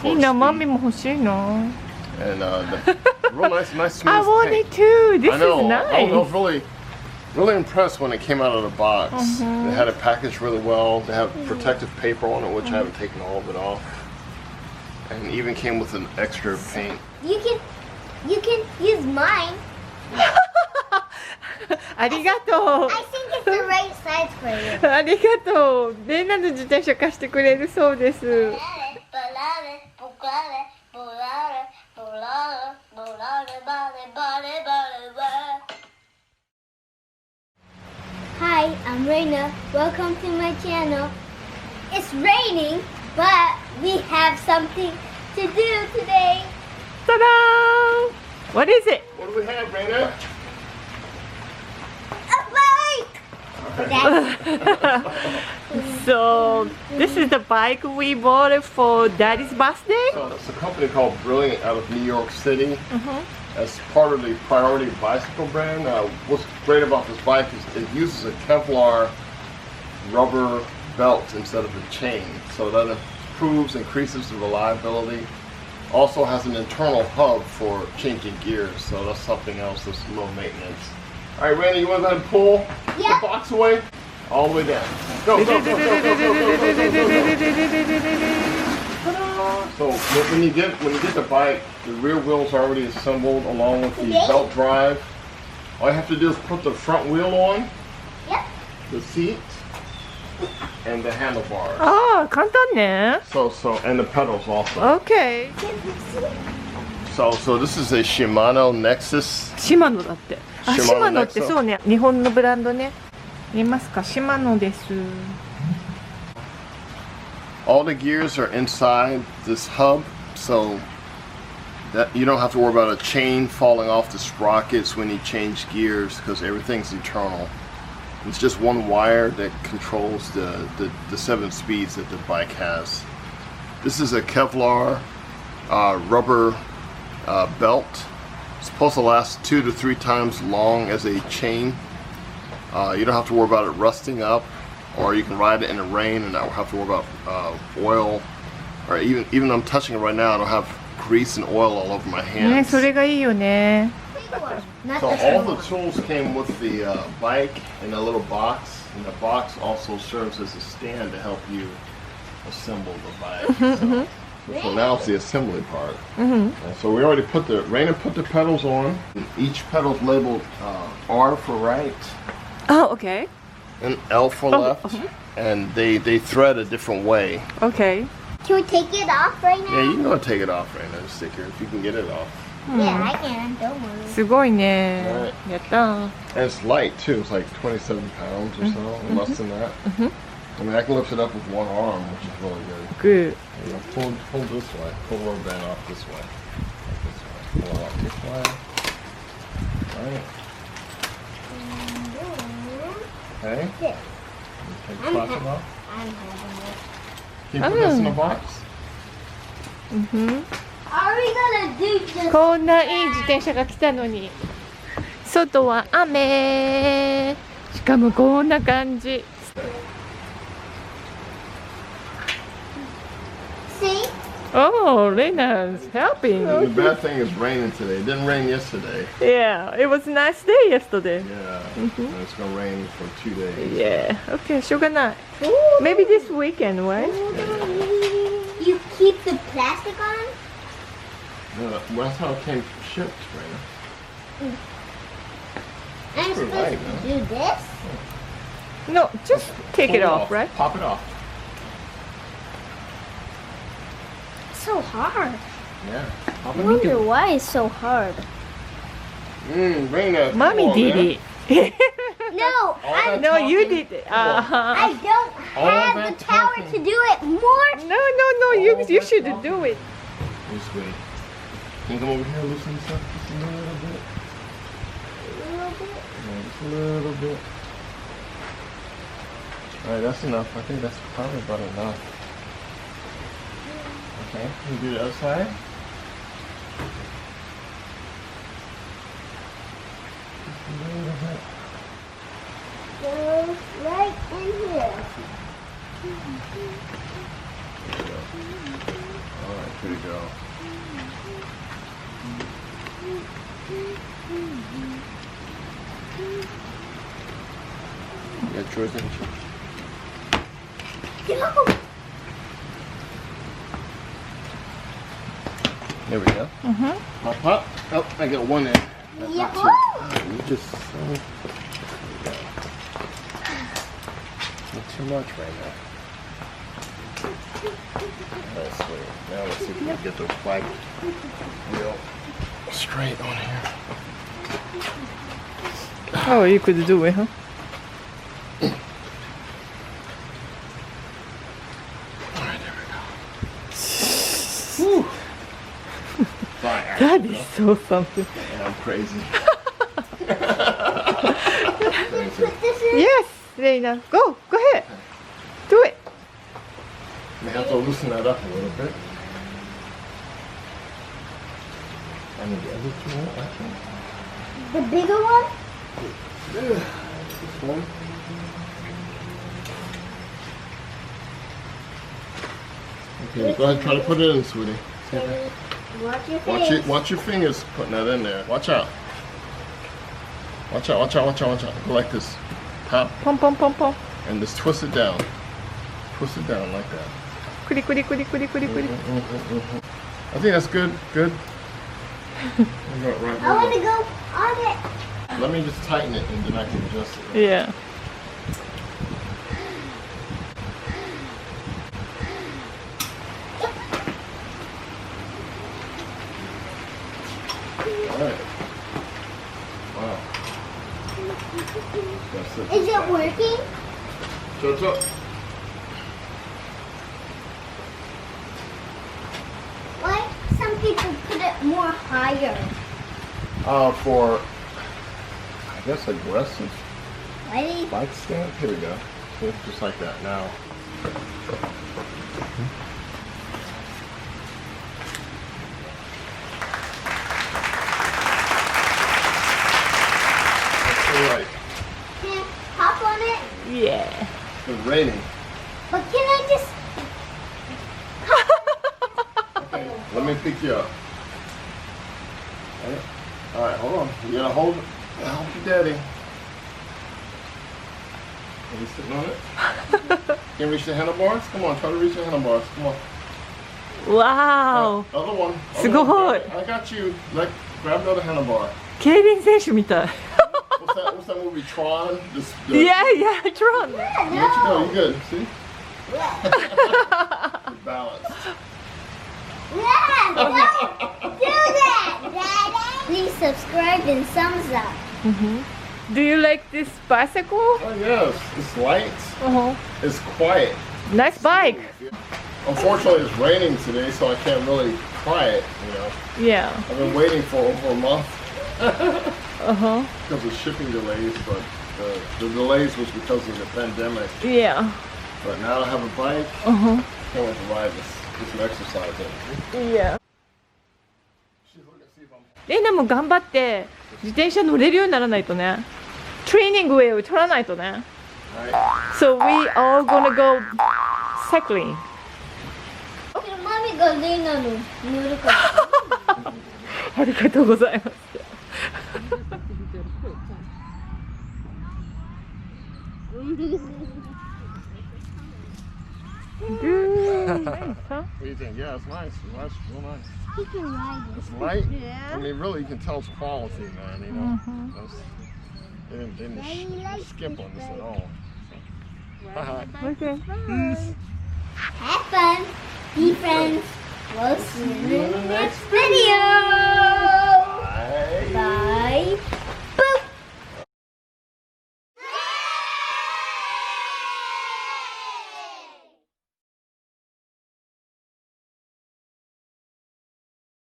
いいな、マミも欲しいな。And real nice smooth I want paint. it too. This I know. is I was nice. really impressed when it came out of the box. They had it packaged really well. They have protective paper on it, which I haven't taken all of it off. And even came with an extra paint. You can use mine. ありがとう。 I think it's the right size for you. ありがとう。レイナの自転車貸してくれるそうです。Hi, I'm Reina. Welcome to my channel. It's raining, but we have something to do today. ただーん。What is it? What do we have, Reina? A bike! So this is the bike we bought it for Daddy's birthday. So it's a company called Brilliant out of New York City. As part of the Priority Bicycle brand. What's great about this bike is it uses a Kevlar rubber belt instead of a chain. So that increases the reliability. Also has an internal hub for changing gears. So that's something else that's low maintenance. All right, Randy, you want to go ahead and pull Yeah. the box away? All the way down. Go, go, go, go, go, go, go, go, go, go, go. So when you get the bike, the rear wheel's already assembled along with the belt drive. All you have to do is put the front wheel on, Yep. the seat, and the handlebars. ああ、簡単ね。So and the pedals also. Okay. So this is a Shimano Nexus. シマノだって。あ、シマノって Nexus そうね。日本のブランドね。見えますか？シマノです。 All the gears are inside this hub, so that you don't have to worry about a chain falling off the sprockets when you change gears because everything's internal. It's just one wire that controls the 7 speeds that the bike has. This is a Kevlar rubber belt. It's supposed to last 2 to 3 times long as a chain. You don't have to worry about it rusting up, or you can ride it in the rain and not have to worry about oil. Or even I'm touching it right now, I don't have grease and oil all over my ね、 hands. それがいいよね。 Not So the all small the tools came with the bike in a little box, and the box also serves as a stand to help you assemble the bike. So now it's the assembly part. And so we already Reina put the pedals on. Each pedal's labeled R for right あ、OK。 and L for left, and they thread a different way. OK。 Can we take it off right now? Yeah, you can go and take it off, Reina, the sticker, if you can get it off. Yeah, I can. Don't worry. すごいね。やったー。 And it's light too. It's like 27 pounds or so, or less than that. I mean, I can lift it up with one arm, which is really good. Good. You know, pull this way. Pull the rubber band off this way. Like this way. Pull it off this way. Right. Okay. This. You take the plastic off. I'm having it. Can you put this in the box? Are we gonna do just こんないい自転車が来たのに。外は雨。しかもこんな感じ。 see? Oh, Reina's helping. The bad thing is raining today. It didn't rain yesterday. Yeah, it was a nice day yesterday. Yeah. And it's going to rain for 2 days. Yeah. Okay, しょうがない。Maybe this weekend, right? You keep the plastic on? Well, that's how it came shipped, Reina. I'm Pretty supposed light, to do this? No, just take it Pull off, right? Pop it off. So hard. Yeah. Pop I it wonder why it's so hard. Reina. come Mommy on, did man. it. No, that No, you talking? did it. I don't All have that the power talking. to do it more. No, you should do it. This way. Can you come over here and loosen this up just a little bit? Yeah, just a little bit. Alright, that's enough. I think that's probably about enough. Okay, can you do the other side? Just a little bit. Goes right in here. Alright, Here you go. You got yours, didn't you? There we go. Pop, pop. Oh, I got one in. That's not two. You just not too much right now. That's sweet. Now let's see if we can get the flag real straight on here. Oh, you could do it, huh? Alright, there we go. Woo! That is so something. And I'm crazy. Yes, Reina, go ahead. Do it. You have to loosen that up a little bit. And the other two, actually. The bigger one? This one. Okay, go ahead, try to put it in, sweetie. Watch your face. Watch your fingers putting that in there. Watch out. Watch out. Go like this. Pop. Pom pom pom pom. And just twist it down. Twist it down like that. Kuri kuri kuri kuri kuri kuri. I think that's good. Good. Right, I want to go on it. let me just tighten it and then I can adjust it. Yeah. Alright. Wow. That's it. Is it working? So, Why some people put it more higher? for, I guess, aggressive Ready? bike stand. Here we go. See, just like that. Now. Right. Can I hop on it? Yeah. It's raining. But can I just... Okay, let me pick you up. All right, hold on. You gotta hold your daddy. Are you sitting on it? Can you reach the handlebars? Come on, try to reach the handlebars. Come on. Wow. Other one.すごい。 I got you. Grab another handlebar. 競輪選手みたい。 What's that movie? Tron? Yeah, Tron. What you doing? You good? See? You're balanced. Yeah, don't do that, Daddy. Please subscribe and thumbs up. Do you like this bicycle? Oh yes, it's light. It's quiet. Nice bike. Unfortunately, it's raining today, so I can't really try it. You know, Yeah. I've been waiting for over a month because of shipping delays, but the delays was because of the pandemic. Yeah. But now I have a bike. Can't wait to ride this. Get some exercise in. Yeah. レイナも頑張って自転車乗れるようにならないとね。トレーニングウェイを取らないとね。So we all gonna go cycling. Mommy がレイナの乗るから。ありがとうございます。Good. Nice, huh? What do you think? Yeah, it's nice. It's nice. Real nice. He can ride it. It's light. Yeah. I mean, really, you can tell it's quality, man. You know, they didn't skimp on this at all. Okay. Have fun. Be friends. We'll see you in the next video.